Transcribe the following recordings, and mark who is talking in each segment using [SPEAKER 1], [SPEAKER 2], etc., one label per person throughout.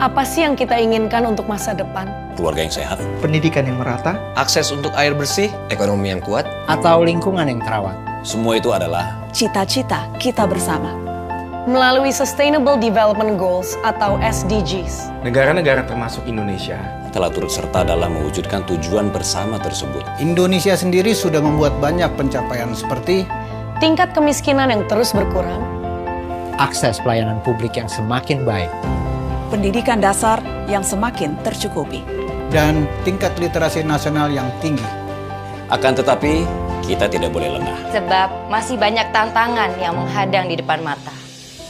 [SPEAKER 1] Apa sih yang kita inginkan untuk masa depan?
[SPEAKER 2] Keluarga yang sehat,
[SPEAKER 3] pendidikan yang merata,
[SPEAKER 4] akses untuk air bersih, ekonomi yang kuat,
[SPEAKER 5] atau lingkungan yang terawat.
[SPEAKER 2] semua itu adalah
[SPEAKER 6] cita-cita kita bersama.
[SPEAKER 1] Melalui Sustainable Development Goals atau SDGs.
[SPEAKER 7] Negara-negara termasuk Indonesia
[SPEAKER 2] telah turut serta dalam mewujudkan tujuan bersama tersebut.
[SPEAKER 3] Indonesia sendiri sudah membuat banyak pencapaian seperti
[SPEAKER 1] Tingkat kemiskinan yang terus berkurang,
[SPEAKER 5] Akses pelayanan publik yang semakin baik.
[SPEAKER 6] Pendidikan dasar yang semakin tercukupi.
[SPEAKER 3] dan tingkat literasi nasional yang tinggi.
[SPEAKER 2] Akan tetapi, kita tidak boleh lengah.
[SPEAKER 8] Sebab masih banyak tantangan yang menghadang di depan mata.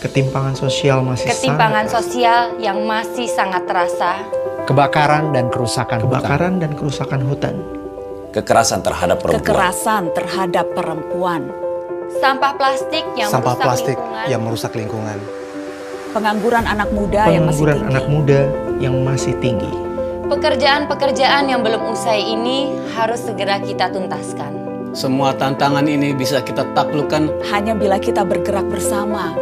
[SPEAKER 7] ketimpangan sosial masih
[SPEAKER 8] Ketimpangan
[SPEAKER 7] sangat
[SPEAKER 8] sosial yang masih sangat terasa.
[SPEAKER 5] Kebakaran dan kerusakan hutan.
[SPEAKER 7] kebakaran dan kerusakan hutan,
[SPEAKER 2] Kekerasan terhadap perempuan,
[SPEAKER 6] Kekerasan terhadap perempuan.
[SPEAKER 8] Sampah plastik yang
[SPEAKER 9] sampah
[SPEAKER 8] merusak
[SPEAKER 9] plastik
[SPEAKER 8] lingkungan.
[SPEAKER 9] yang merusak lingkungan.
[SPEAKER 6] Pengangguran anak muda yang masih
[SPEAKER 7] pengangguran
[SPEAKER 6] tinggi.
[SPEAKER 7] anak muda yang masih tinggi.
[SPEAKER 8] Pekerjaan-pekerjaan yang belum usai ini harus segera kita tuntaskan.
[SPEAKER 10] Semua tantangan ini bisa kita taklukkan
[SPEAKER 6] Hanya bila kita bergerak bersama.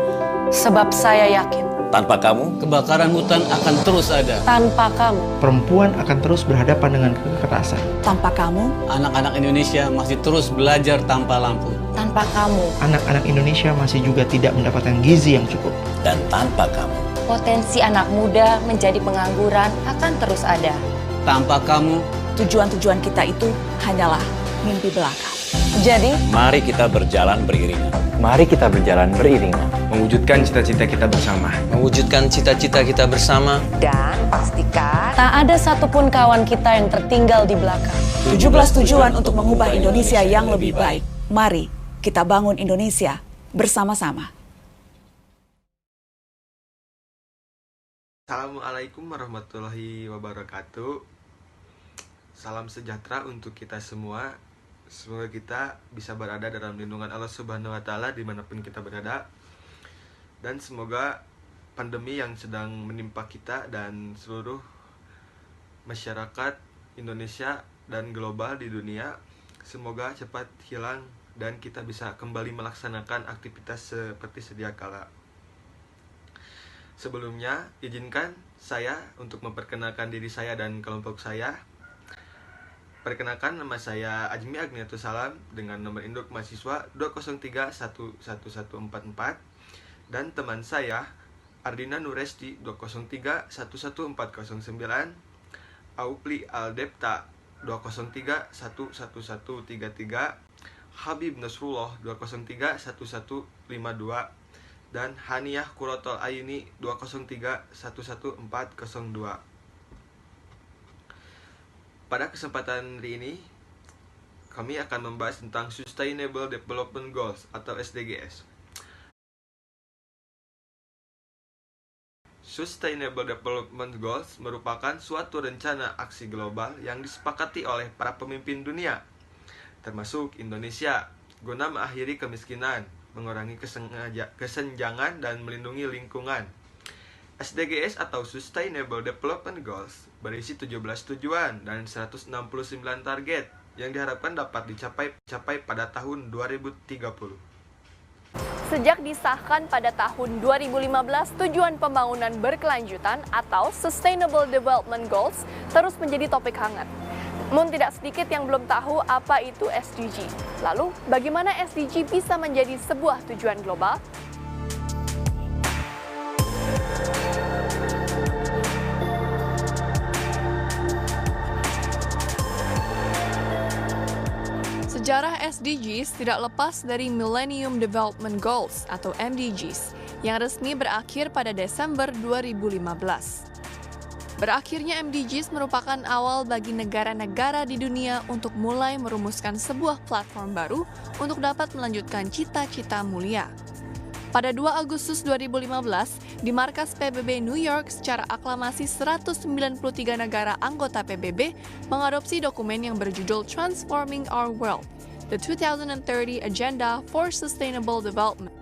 [SPEAKER 1] sebab saya yakin,
[SPEAKER 2] tanpa kamu,
[SPEAKER 10] kebakaran hutan akan terus ada.
[SPEAKER 1] tanpa kamu,
[SPEAKER 7] Perempuan akan terus berhadapan dengan kekerasan.
[SPEAKER 6] Tanpa kamu,
[SPEAKER 10] Anak-anak Indonesia masih terus belajar tanpa lampu.
[SPEAKER 8] Tanpa kamu,
[SPEAKER 7] Anak-anak Indonesia masih juga tidak mendapatkan gizi yang cukup.
[SPEAKER 2] dan tanpa kamu,
[SPEAKER 8] potensi anak muda menjadi pengangguran akan terus ada.
[SPEAKER 10] Tanpa kamu,
[SPEAKER 6] tujuan-tujuan kita itu hanyalah mimpi belaka.
[SPEAKER 1] jadi
[SPEAKER 2] mari kita berjalan beriringan.
[SPEAKER 9] Mari kita berjalan beriringan.
[SPEAKER 7] Mewujudkan cita-cita kita bersama.
[SPEAKER 4] mewujudkan cita-cita kita bersama.
[SPEAKER 6] Dan pastikan
[SPEAKER 1] tak ada satupun kawan kita yang tertinggal di belakang.
[SPEAKER 6] 17 tujuan untuk mengubah Indonesia yang lebih baik. Mari kita bangun Indonesia bersama-sama.
[SPEAKER 11] Assalamualaikum warahmatullahi wabarakatuh. Salam sejahtera untuk kita semua. Semoga kita bisa berada dalam lindungan Allah Subhanahu wa Ta'ala dimanapun kita berada. Dan semoga pandemi yang sedang menimpa kita dan seluruh masyarakat Indonesia dan global di dunia, semoga cepat hilang dan kita bisa kembali melaksanakan aktivitas seperti sedia kala. Sebelumnya, izinkan saya untuk memperkenalkan diri saya dan kelompok saya. Perkenalkan, nama saya Ajmi Agniatus Salam dengan nomor induk mahasiswa 2031144 dan teman saya Ardina Nuresti 203110409, Aupli Aldepta 2031133, Habib Nasrullah 2031152, dan Haniyah Kurotol Ayuni 203110402. Pada kesempatan hari ini, kami akan membahas tentang Sustainable Development Goals atau SDGs. Sustainable Development Goals merupakan suatu rencana aksi global yang disepakati oleh para pemimpin dunia, termasuk Indonesia, guna mengakhiri kemiskinan, mengurangi kesenjangan, dan melindungi lingkungan. SDGs atau Sustainable Development Goals berisi 17 tujuan dan 169 target yang diharapkan dapat dicapai pada tahun 2030.
[SPEAKER 12] Sejak disahkan pada tahun 2015, tujuan pembangunan berkelanjutan atau Sustainable Development Goals terus menjadi topik hangat. Namun tidak sedikit yang belum tahu apa itu SDG. Lalu, bagaimana SDG bisa menjadi sebuah tujuan global? Sejarah SDGs tidak lepas dari Millennium Development Goals atau MDGs yang resmi berakhir pada Desember 2015. Berakhirnya MDGs merupakan awal bagi negara-negara di dunia untuk mulai merumuskan sebuah platform baru untuk dapat melanjutkan cita-cita mulia. Pada 2 Agustus 2015, di markas PBB New York secara aklamasi 193 negara anggota PBB mengadopsi dokumen yang berjudul Transforming Our World, The 2030 Agenda for Sustainable Development.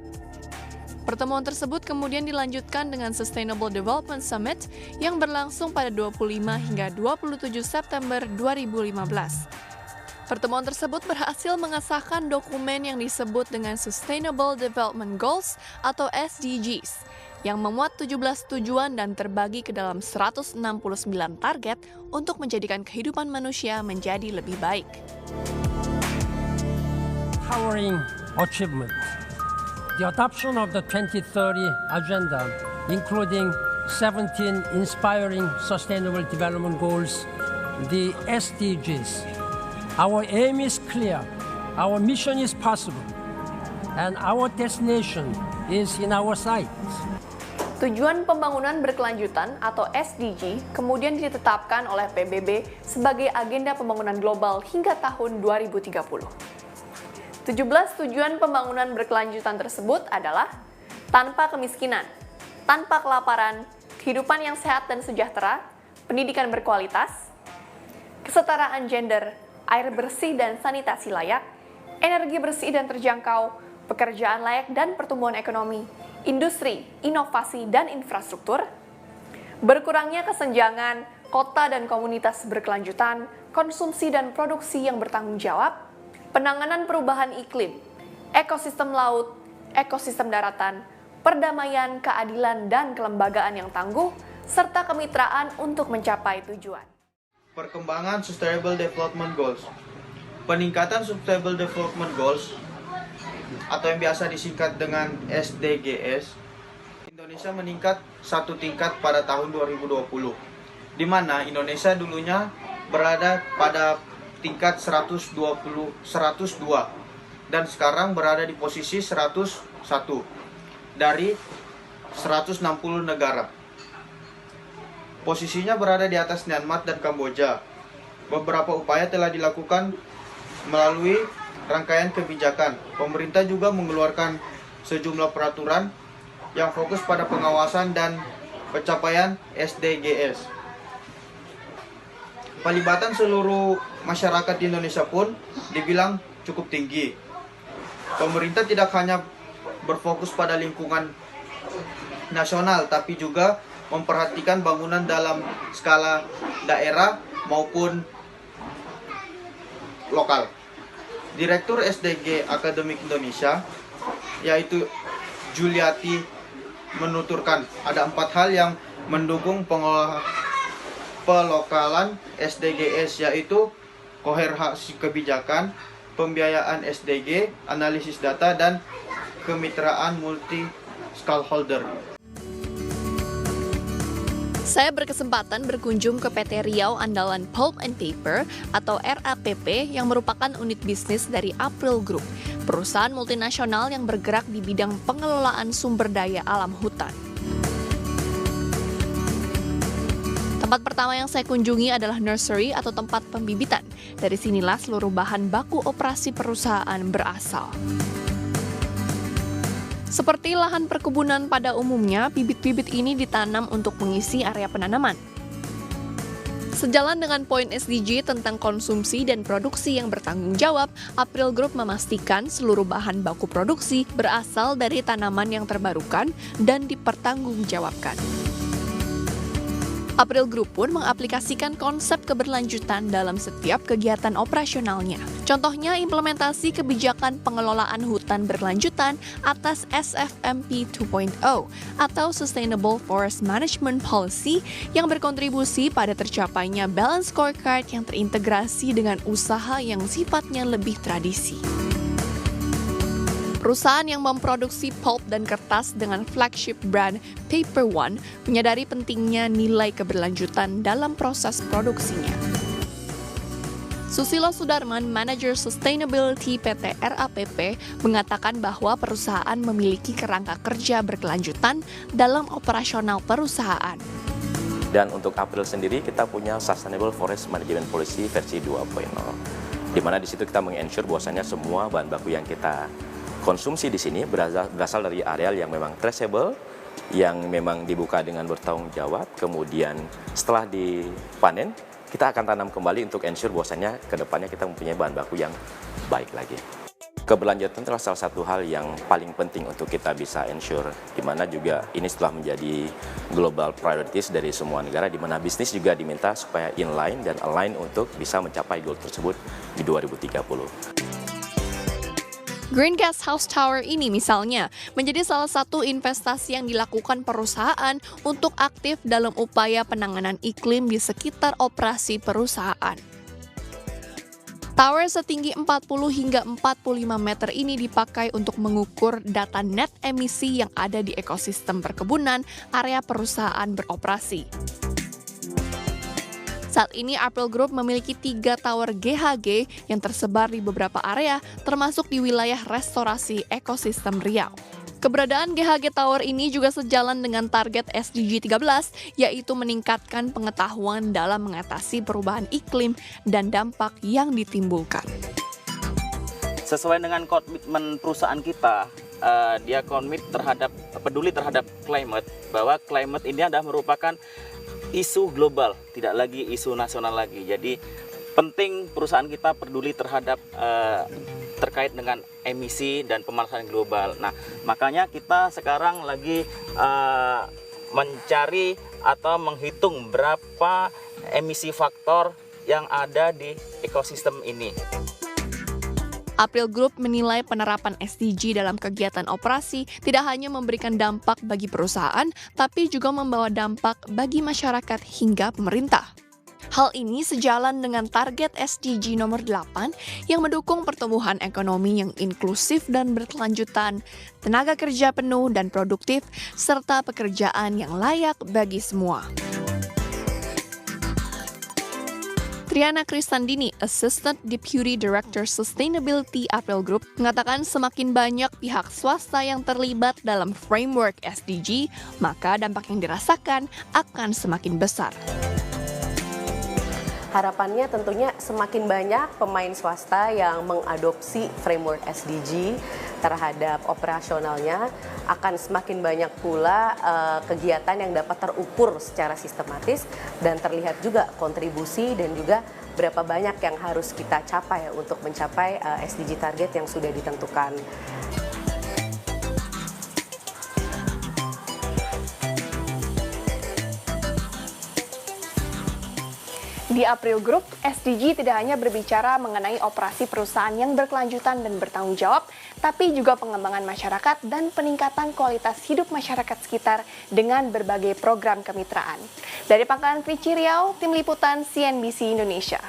[SPEAKER 12] Pertemuan tersebut kemudian dilanjutkan dengan Sustainable Development Summit yang berlangsung pada 25 hingga 27 September 2015. Pertemuan tersebut berhasil mengesahkan dokumen yang disebut dengan Sustainable Development Goals atau SDGs, yang memuat 17 tujuan dan terbagi ke dalam 169 target untuk menjadikan kehidupan manusia menjadi lebih baik.
[SPEAKER 13] Powering achievement. The adoption of the 2030 Agenda, including 17 inspiring Sustainable Development Goals, the SDGs. Our aim is clear, our mission is possible, and our destination is in our sight.
[SPEAKER 12] Tujuan Pembangunan Berkelanjutan atau SDG kemudian ditetapkan oleh PBB sebagai agenda pembangunan global hingga tahun 2030. 17 tujuan pembangunan berkelanjutan tersebut adalah tanpa kemiskinan, tanpa kelaparan, kehidupan yang sehat dan sejahtera, pendidikan berkualitas, kesetaraan gender, air bersih dan sanitasi layak, energi bersih dan terjangkau, pekerjaan layak dan pertumbuhan ekonomi, industri, inovasi, dan infrastruktur, berkurangnya kesenjangan, kota dan komunitas berkelanjutan, konsumsi dan produksi yang bertanggung jawab, penanganan perubahan iklim, ekosistem laut, ekosistem daratan, perdamaian, keadilan, dan kelembagaan yang tangguh, serta kemitraan untuk mencapai tujuan.
[SPEAKER 7] Perkembangan Sustainable Development Goals. Peningkatan Sustainable Development Goals atau yang biasa disingkat dengan SDGs, Indonesia meningkat satu tingkat pada tahun 2020, di mana Indonesia dulunya berada pada tingkat 102 dan sekarang berada di posisi 101 dari 160 negara. Posisinya berada di atas Myanmar dan Kamboja. Beberapa upaya telah dilakukan melalui rangkaian kebijakan. Pemerintah juga mengeluarkan sejumlah peraturan yang fokus pada pengawasan dan pencapaian SDGs. Pelibatan seluruh masyarakat di Indonesia pun dibilang cukup tinggi. Pemerintah tidak hanya berfokus pada lingkungan nasional, tapi juga memperhatikan bangunan dalam skala daerah maupun lokal. Direktur SDG Akademik Indonesia, yaitu Juliati, menuturkan ada 4 hal yang mendukung pelokalan SDGs, yaitu koherensi kebijakan, pembiayaan SDG, analisis data, dan kemitraan multi-stakeholder.
[SPEAKER 12] Saya berkesempatan berkunjung ke PT Riau Andalan Pulp and Paper atau RAPP yang merupakan unit bisnis dari April Group, perusahaan multinasional yang bergerak di bidang pengelolaan sumber daya alam hutan. Tempat pertama yang saya kunjungi adalah nursery atau tempat pembibitan. Dari sinilah seluruh bahan baku operasi perusahaan berasal. Seperti lahan perkebunan pada umumnya, bibit-bibit ini ditanam untuk mengisi area penanaman. Sejalan dengan poin SDG tentang konsumsi dan produksi yang bertanggung jawab, April Group memastikan seluruh bahan baku produksi berasal dari tanaman yang terbarukan dan dipertanggungjawabkan. April Group pun mengaplikasikan konsep keberlanjutan dalam setiap kegiatan operasionalnya. Contohnya implementasi kebijakan pengelolaan hutan berkelanjutan atas SFMP 2.0 atau Sustainable Forest Management Policy yang berkontribusi pada tercapainya balance scorecard yang terintegrasi dengan usaha yang sifatnya lebih tradisi. Perusahaan yang memproduksi pulp dan kertas dengan flagship brand Paper One menyadari pentingnya nilai keberlanjutan dalam proses produksinya. Susilo Sudarman, Manager Sustainability PT RAPP, mengatakan bahwa perusahaan memiliki kerangka kerja berkelanjutan dalam operasional perusahaan.
[SPEAKER 14] Dan untuk April sendiri kita punya Sustainable Forest Management Policy versi 2.0, di mana di situ kita meng-ensure bahwasannya semua bahan baku yang kita konsumsi di sini berasal dari areal yang memang traceable, yang memang dibuka dengan bertanggung jawab. Kemudian setelah dipanen, kita akan tanam kembali untuk ensure bahwasannya ke depannya kita mempunyai bahan baku yang baik lagi. Keberlanjutan adalah salah satu hal yang paling penting untuk kita bisa ensure, di mana juga ini setelah menjadi global priorities dari semua negara, di mana bisnis juga diminta supaya inline dan align untuk bisa mencapai goal tersebut di 2030.
[SPEAKER 12] Green Gas House Tower ini misalnya menjadi salah satu investasi yang dilakukan perusahaan untuk aktif dalam upaya penanganan iklim di sekitar operasi perusahaan. Tower setinggi 40 hingga 45 meter ini dipakai untuk mengukur data net emisi yang ada di ekosistem perkebunan area perusahaan beroperasi. Saat ini April Group memiliki 3 tower GHG yang tersebar di beberapa area, termasuk di wilayah restorasi ekosistem Riau. Keberadaan GHG Tower ini juga sejalan dengan target SDG 13, yaitu meningkatkan pengetahuan dalam mengatasi perubahan iklim dan dampak yang ditimbulkan.
[SPEAKER 15] Sesuai dengan komitmen perusahaan kita, dia peduli terhadap climate, bahwa climate ini adalah merupakan isu global, tidak lagi isu nasional lagi. Jadi penting perusahaan kita peduli terkait dengan emisi dan pemanasan global. Nah, makanya kita sekarang lagi mencari atau menghitung berapa emisi faktor yang ada di ekosistem ini.
[SPEAKER 12] April Group menilai penerapan SDG dalam kegiatan operasi tidak hanya memberikan dampak bagi perusahaan, tapi juga membawa dampak bagi masyarakat hingga pemerintah. Hal ini sejalan dengan target SDG nomor 8 yang mendukung pertumbuhan ekonomi yang inklusif dan berkelanjutan, tenaga kerja penuh dan produktif, serta pekerjaan yang layak bagi semua. Triana Kristandini, Assistant Deputy Director Sustainability April Group, mengatakan semakin banyak pihak swasta yang terlibat dalam framework SDG, maka dampak yang dirasakan akan semakin besar.
[SPEAKER 1] Harapannya tentunya semakin banyak pemain swasta yang mengadopsi framework SDG terhadap operasionalnya, akan semakin banyak pula kegiatan yang dapat terukur secara sistematis dan terlihat juga kontribusi dan juga berapa banyak yang harus kita capai untuk mencapai SDG target yang sudah ditentukan.
[SPEAKER 12] Di April Group, SDG tidak hanya berbicara mengenai operasi perusahaan yang berkelanjutan dan bertanggung jawab, tapi juga pengembangan masyarakat dan peningkatan kualitas hidup masyarakat sekitar dengan berbagai program kemitraan. Dari Pangkalan Kerinci Riau, Tim Liputan CNBC Indonesia.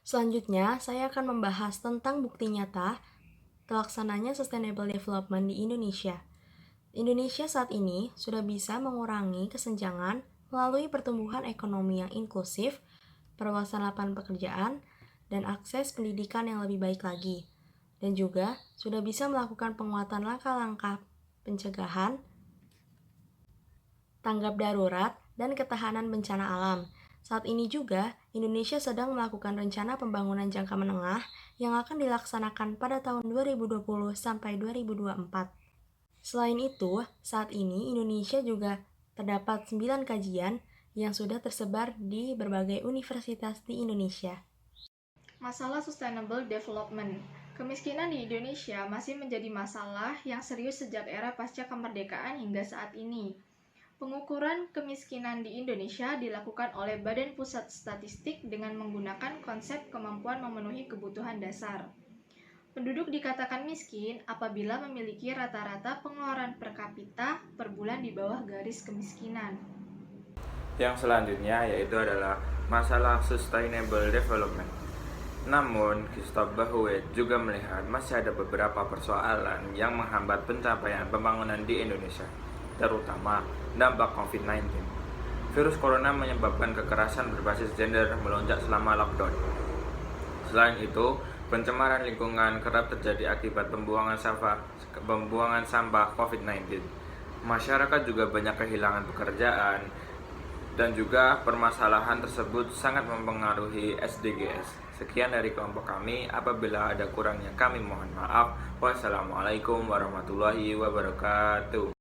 [SPEAKER 16] Selanjutnya, saya akan membahas tentang bukti nyata terlaksananya Sustainable Development di Indonesia. Indonesia saat ini sudah bisa mengurangi kesenjangan melalui pertumbuhan ekonomi yang inklusif, perluasan lapangan pekerjaan, dan akses pendidikan yang lebih baik lagi. Dan juga sudah bisa melakukan penguatan langkah-langkah pencegahan, tanggap darurat, dan ketahanan bencana alam. Saat ini juga, Indonesia sedang melakukan rencana pembangunan jangka menengah yang akan dilaksanakan pada tahun 2020 sampai 2024. Selain itu, saat ini Indonesia juga terdapat 9 kajian yang sudah tersebar di berbagai universitas di Indonesia.
[SPEAKER 17] Masalah Sustainable Development. Kemiskinan di Indonesia masih menjadi masalah yang serius sejak era pasca kemerdekaan hingga saat ini. Pengukuran kemiskinan di Indonesia dilakukan oleh Badan Pusat Statistik dengan menggunakan konsep kemampuan memenuhi kebutuhan dasar. Penduduk dikatakan miskin apabila memiliki rata-rata pengeluaran per kapita per bulan di bawah garis kemiskinan.
[SPEAKER 11] Yang selanjutnya yaitu adalah masalah Sustainable Development. Namun, Christophe Bahouet juga melihat masih ada beberapa persoalan yang menghambat pencapaian pembangunan di Indonesia, terutama dampak COVID-19. Virus corona menyebabkan kekerasan berbasis gender melonjak selama lockdown. Selain itu, pencemaran lingkungan kerap terjadi akibat pembuangan sampah COVID-19. Masyarakat juga banyak kehilangan pekerjaan, dan juga permasalahan tersebut sangat mempengaruhi SDGs. Sekian dari kelompok kami, apabila ada kurangnya kami mohon maaf. Wassalamualaikum warahmatullahi wabarakatuh.